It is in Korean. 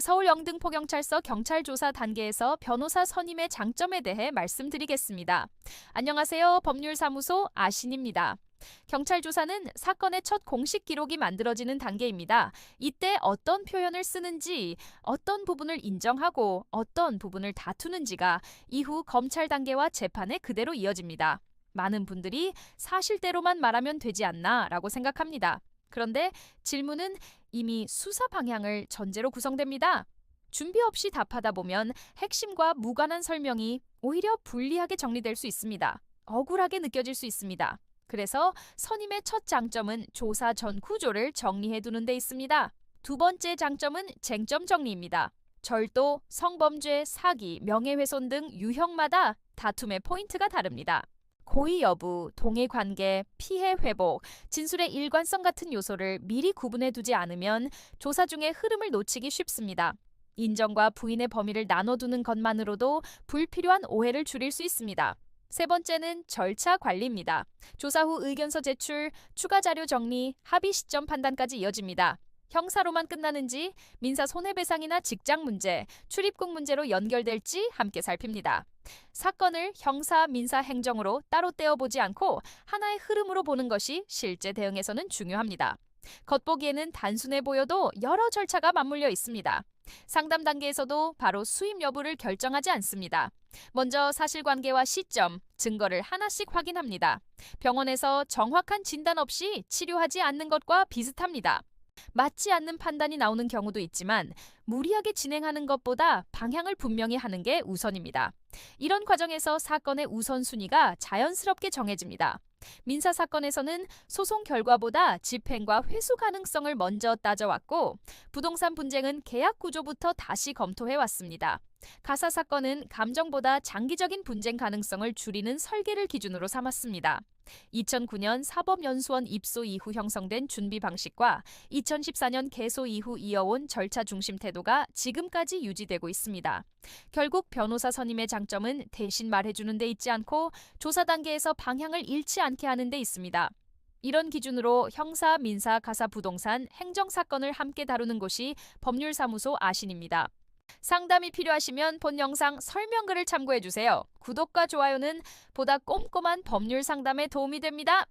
서울 영등포경찰서 경찰조사 단계에서 변호사 선임의 장점에 대해 말씀드리겠습니다. 안녕하세요. 법률사무소 아신입니다. 경찰조사는 사건의 첫 공식 기록이 만들어지는 단계입니다. 이때 어떤 표현을 쓰는지, 어떤 부분을 인정하고 어떤 부분을 다투는지가 이후 검찰 단계와 재판에 그대로 이어집니다. 많은 분들이 사실대로만 말하면 되지 않나 라고 생각합니다. 그런데 질문은 이미 수사 방향을 전제로 구성됩니다. 준비 없이 답하다 보면 핵심과 무관한 설명이 오히려 불리하게 정리될 수 있습니다. 억울하게 느껴질 수 있습니다. 그래서 선임의 첫 장점은 조사 전 구조를 정리해 두는 데 있습니다. 두 번째 장점은 쟁점 정리입니다. 절도, 성범죄, 사기, 명예훼손 등 유형마다 다툼의 포인트가 다릅니다. 고의 여부, 동의관계, 피해 회복, 진술의 일관성 같은 요소를 미리 구분해 두지 않으면 조사 중에 흐름을 놓치기 쉽습니다. 인정과 부인의 범위를 나눠두는 것만으로도 불필요한 오해를 줄일 수 있습니다. 세 번째는 절차 관리입니다. 조사 후 의견서 제출, 추가 자료 정리, 합의 시점 판단까지 이어집니다. 형사로만 끝나는지, 민사 손해배상이나 직장 문제, 출입국 문제로 연결될지 함께 살핍니다. 사건을 형사, 민사, 행정으로 따로 떼어보지 않고 하나의 흐름으로 보는 것이 실제 대응에서는 중요합니다. 겉보기에는 단순해 보여도 여러 절차가 맞물려 있습니다. 상담 단계에서도 바로 수임 여부를 결정하지 않습니다. 먼저 사실관계와 시점, 증거를 하나씩 확인합니다. 병원에서 정확한 진단 없이 치료하지 않는 것과 비슷합니다. 맞지 않는 판단이 나오는 경우도 있지만 무리하게 진행하는 것보다 방향을 분명히 하는 게 우선입니다. 이런 과정에서 사건의 우선순위가 자연스럽게 정해집니다. 민사사건에서는 소송 결과보다 집행과 회수 가능성을 먼저 따져왔고, 부동산 분쟁은 계약 구조부터 다시 검토해왔습니다. 가사사건은 감정보다 장기적인 분쟁 가능성을 줄이는 설계를 기준으로 삼았습니다. 2009년 사법연수원 입소 이후 형성된 준비 방식과 2014년 개소 이후 이어온 절차 중심 태도가 지금까지 유지되고 있습니다. 결국 변호사 선임의 장점은 대신 말해주는 데 있지 않고 조사 단계에서 방향을 잃지 않게 하는 데 있습니다. 이런 기준으로 형사, 민사, 가사, 부동산, 행정사건을 함께 다루는 곳이 법률사무소 아신입니다. 상담이 필요하시면 본 영상 설명글을 참고해주세요. 구독과 좋아요는 보다 꼼꼼한 법률 상담에 도움이 됩니다.